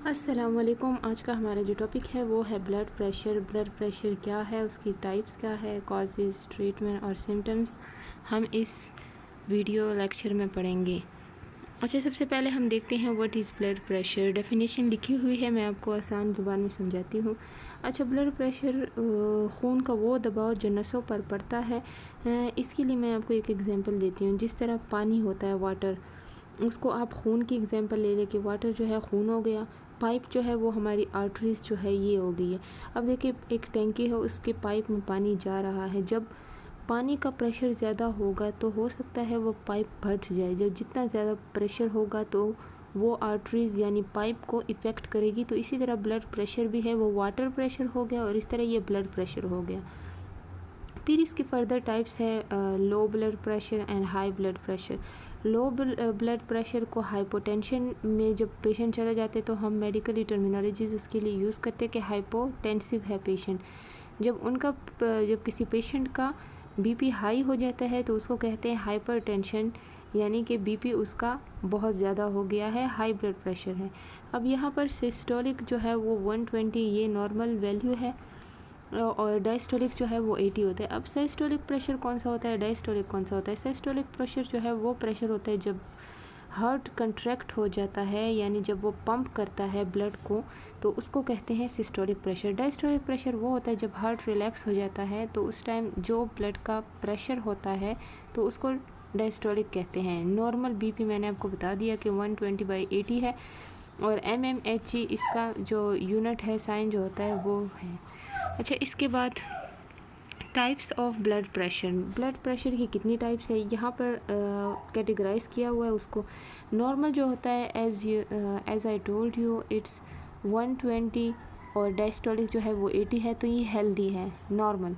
अस्सलाम वालेकुम। आज का हमारा जो टॉपिक है वो है ब्लड प्रेशर। ब्लड प्रेशर क्या है, उसकी टाइप्स क्या है, कॉजेज़, ट्रीटमेंट और सिम्टम्स हम इस वीडियो लेक्चर में पढ़ेंगे। अच्छा, सबसे पहले हम देखते हैं what is blood pressure. Definition लिखी हुई है, मैं आपको आसान ज़ुबान में समझाती हूँ। अच्छा, ब्लड प्रेशर खून का वो दबाव जो नसों पर पड़ता है। इसके लिए मैं आपको एक एग्जांपल देती हूँ। जिस तरह पानी होता है, वाटर, उसको आप खून की एग्जांपल ले लें कि वाटर जो है खून हो गया, पाइप जो है वो हमारी आर्टरीज जो है ये हो गई है। अब देखिए, एक टैंकी है, उसके पाइप में पानी जा रहा है। जब पानी का प्रेशर ज़्यादा होगा तो हो सकता है वो पाइप फट जाए। जब जितना ज़्यादा प्रेशर होगा तो वो आर्टरीज यानी पाइप को इफ़ेक्ट करेगी। तो इसी तरह ब्लड प्रेशर भी है, वो वाटर प्रेशर हो गया और इस तरह ये ब्लड प्रेशर हो गया। फिर इसकी फर्दर टाइप्स है low blood pressure and high blood pressure. Low blood pressure को हाइपोटेंशन में जब पेशेंट चले जाते तो हम मेडिकली टर्मिनोलॉजीज उसके लिए यूज़ करते हैं कि हाइपोटेंसिव है पेशेंट। जब किसी पेशेंट का बीपी हाई हो जाता है तो उसको कहते हैं हाइपरटेंशन, यानी कि बीपी उसका बहुत ज़्यादा हो गया है, हाई ब्लड प्रेशर है। अब यहाँ पर सिस्टोलिक जो है वो 120 ये नॉर्मल वैल्यू है और डायस्टोलिक जो है वो 80 होता है। अब सिस्टोलिक प्रेशर कौन सा होता है, डायस्टोलिक कौन सा होता है? सिस्टोलिक प्रेशर जो है वो प्रेशर होता है जब हार्ट कंट्रैक्ट हो जाता है, यानी जब वो पंप करता है ब्लड को, तो उसको कहते हैं सिस्टोलिक प्रेशर। डायस्टोलिक प्रेशर वो होता है जब हार्ट रिलैक्स हो जाता है, तो उस टाइम जो ब्लड का प्रेशर होता है तो उसको डायस्टोलिक कहते हैं। नॉर्मल बीपी मैंने आपको बता दिया कि 120/80 है और mmHg इसका जो यूनिट है, साइन जो होता है वो है। अच्छा, इसके बाद types of blood pressure. Blood pressure की कितनी टाइप्स है यहाँ पर कैटेगराइज किया हुआ है उसको। नॉर्मल जो होता है as I told you it's 120 और डायस्टोलिक जो है वो 80 है, तो ये हेल्दी है, नॉर्मल।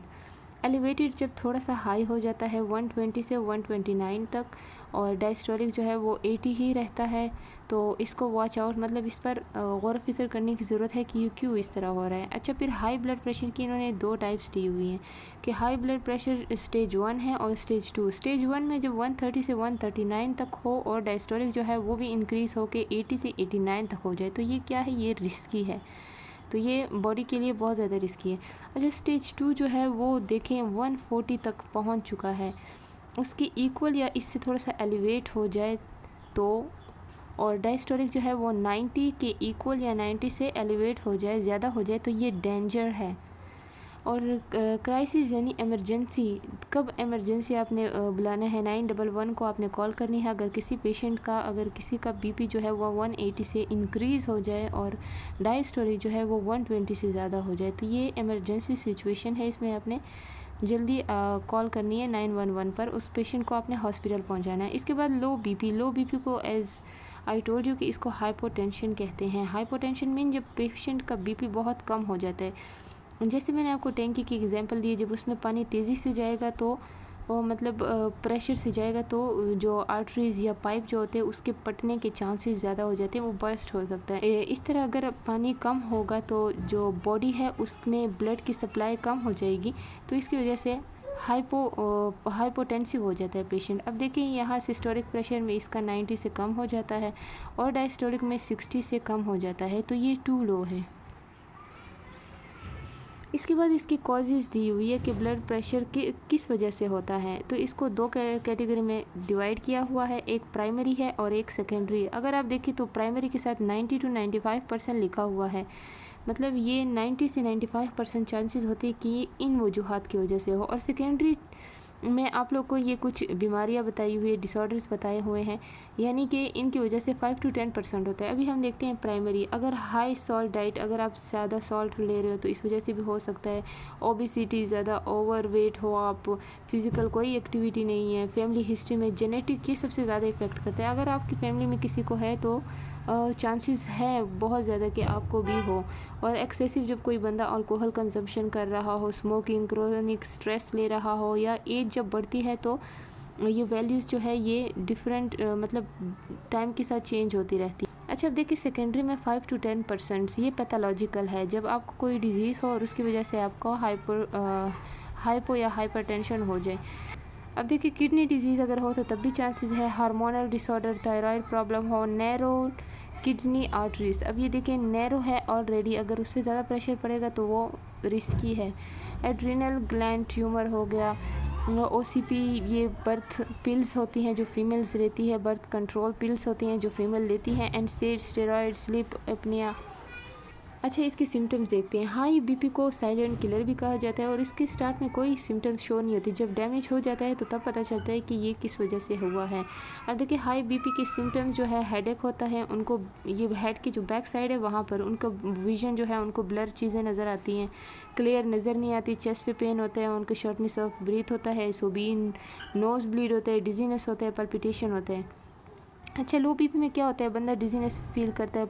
एलिवेटेड जब थोड़ा सा हाई हो जाता है 120 से 129 तक और डायस्टोलिक जो है वो 80 ही रहता है, तो इसको वॉच आउट, मतलब इस पर गौर फिक्र करने की ज़रूरत है कि ये क्यों इस तरह हो रहा है। अच्छा, फिर हाई ब्लड प्रेशर की इन्होंने दो टाइप्स दी हुई हैं कि हाई ब्लड प्रेशर स्टेज 1 है और स्टेज 2। स्टेज 1 में जब 130 से 139 तक हो और डायस्टोलिक जो है वो भी इंक्रीज़ होकर 80 से 89 तक हो जाए, तो ये क्या है, ये रिस्की है, तो ये बॉडी के लिए बहुत ज़्यादा रिस्की है। अच्छा, स्टेज 2 जो है वो देखें 140 तक पहुंच चुका है, उसकी इक्वल या इससे थोड़ा सा एलिवेट हो जाए तो, और डायस्टोलिक जो है वो 90 के इक्वल या 90 से एलिवेट हो जाए, ज़्यादा हो जाए, तो ये डेंजर है। और क्राइसिस यानी इमरजेंसी, कब इमरजेंसी आपने बुलाना है, 911 को आपने कॉल करनी है। अगर किसी का बीपी जो है वो 180 से इंक्रीज़ हो जाए और डायस्टोलिक जो है वो 120 से ज़्यादा हो जाए, तो ये इमरजेंसी सिचुएशन है, इसमें आपने जल्दी कॉल करनी है 911 पर, उस पेशेंट को आपने हॉस्पिटल पहुंचाना है। इसके बाद लो बीपी को एज आई टोल्ड यू कि इसको हाइपोटेंशन कहते हैं। हाइपोटेंशन मीन जब पेशेंट का बीपी बहुत कम हो जाता है, जैसे मैंने आपको टैंकी की एग्जांपल दी, जब उसमें पानी तेज़ी से जाएगा तो वो मतलब प्रेशर से जाएगा तो जो आर्टरीज या पाइप जो होते हैं उसके फटने के चांसेस ज़्यादा हो जाते हैं, वो बर्स्ट हो सकता है। इस तरह अगर पानी कम होगा तो जो बॉडी है उसमें ब्लड की सप्लाई कम हो जाएगी, तो इसकी वजह से हाइपोटेंसिव हो जाता है पेशेंट। अब देखिए, यहाँ सिस्टोलिक प्रेशर में इसका 90 से कम हो जाता है और डायस्टोलिक में 60 से कम हो जाता है, तो ये टू लो है। इसके बाद इसकी कॉजेज़ दी हुई है कि ब्लड प्रेशर किस वजह से होता है, तो इसको दो कैटेगरी में डिवाइड किया हुआ है, एक प्राइमरी है और एक सेकेंडरी। अगर आप देखें तो प्राइमरी के साथ 90 to 95% लिखा हुआ है, मतलब ये 90 से 95% चांसेस होते हैं कि इन वजूहात की वजह से हो। और सेकेंडरी में आप लोग को ये कुछ बीमारियां बताई हुई है, डिसऑर्डर्स बताए हुए हैं, यानी कि इनकी वजह से 5 to 10% होता है। अभी हम देखते हैं प्राइमरी। अगर हाई सॉल्ट डाइट, अगर आप ज़्यादा सॉल्ट ले रहे हो तो इस वजह से भी हो सकता है। ओबिसिटी, ज़्यादा ओवरवेट हो आप, फिज़िकल कोई एक्टिविटी नहीं है, फैमिली हिस्ट्री में, जेनेटिक, ये सबसे ज़्यादा इफेक्ट करता है। अगर आपकी फैमिली में किसी को है तो चांसेस है बहुत ज़्यादा कि आपको भी हो। और एक्सेसिव जब कोई बंदा अल्कोहल कंजम्पशन कर रहा हो, स्मोकिंग, क्रोनिक स्ट्रेस ले रहा हो, या एज जब बढ़ती है तो ये वैल्यूज़ जो है ये डिफरेंट मतलब टाइम के साथ चेंज होती रहती है। अच्छा, अब देखिए सेकेंडरी में 5 to 10% ये पैथोलॉजिकल है, जब आपको कोई डिजीज़ हो और उसकी वजह से आपको हाइपो या हाइपरटेंशन हो जाए। अब देखिए, किडनी डिजीज़ अगर हो तो तब भी चांसेस है, हार्मोनल डिसऑर्डर, थायराइड प्रॉब्लम हो, नैरो किडनी आर्टरीज। अब ये देखिए नैरो है ऑलरेडी, अगर उस पर ज़्यादा प्रेशर पड़ेगा तो वो रिस्की है। एड्रिनल ग्लैंड ट्यूमर हो गया। OCP ये बर्थ पिल्स होती हैं जो फीमेल्स लेती है, बर्थ कंट्रोल पिल्स होती हैं जो फीमेल लेती हैं। एनसेड, स्टेरॉयड, स्लीप एपनिया। अच्छा, इसके सिम्टम्स देखते हैं। हाई बीपी को साइलेंट किलर भी कहा जाता है और इसके स्टार्ट में कोई सिम्टम्स शो नहीं होती। जब डैमेज हो जाता है तो तब पता चलता है कि ये किस वजह से हुआ है। अब देखिए हाई बीपी के सिम्टम्स जो है, हेडेक होता है उनको, ये हेड की जो बैक साइड है वहाँ पर उनका विजन जो है, उनको ब्लर चीज़ें नज़र आती हैं, क्लियर नज़र नहीं आती। चेस्ट पे पेन होता है, उनको शॉर्टनेस ऑफ ब्रीथ होता है, सोबीन, नोज ब्लीड होता है, डिजीनेस होता है, पल्पिटेशन होता है। अच्छा, लो बीपी में क्या होता है, बंदा डिजीनेस फील करता है,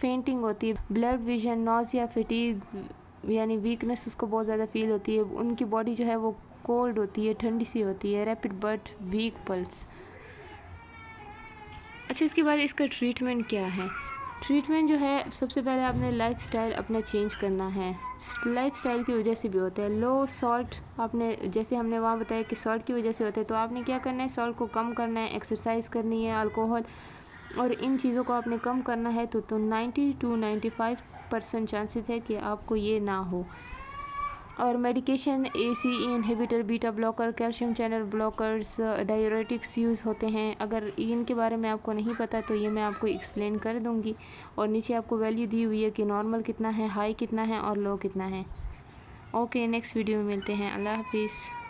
फेंटिंग होती है, ब्लड विजन, नॉजिया, फटीग यानी वीकनेस उसको बहुत ज़्यादा फील होती है। उनकी बॉडी जो है वो कोल्ड होती है, ठंडी सी होती है, रैपिड बट वीक पल्स। अच्छा, इसके बाद इसका ट्रीटमेंट क्या है। ट्रीटमेंट जो है, सबसे पहले आपने लाइफस्टाइल अपना चेंज करना है। लाइफस्टाइल की वजह से भी होता है। लो सॉल्ट, आपने जैसे हमने वहाँ बताया कि सॉल्ट की वजह से होता है, तो आपने क्या करना है, सॉल्ट को कम करना है, एक्सरसाइज करनी है, अल्कोहल और इन चीज़ों को आपने कम करना है। तो 90 to 95% चांसेस है कि आपको ये ना हो। और medication ACE inhibitor, beta blocker, calcium channel blockers, diuretics use होते हैं। अगर इनके बारे में आपको नहीं पता तो ये मैं आपको एक्सप्लेन कर दूंगी। और नीचे आपको वैल्यू दी हुई है कि नॉर्मल कितना है, हाई कितना है और लो कितना है। ओके, नेक्स्ट वीडियो में मिलते हैं। अल्लाह हाफिज़।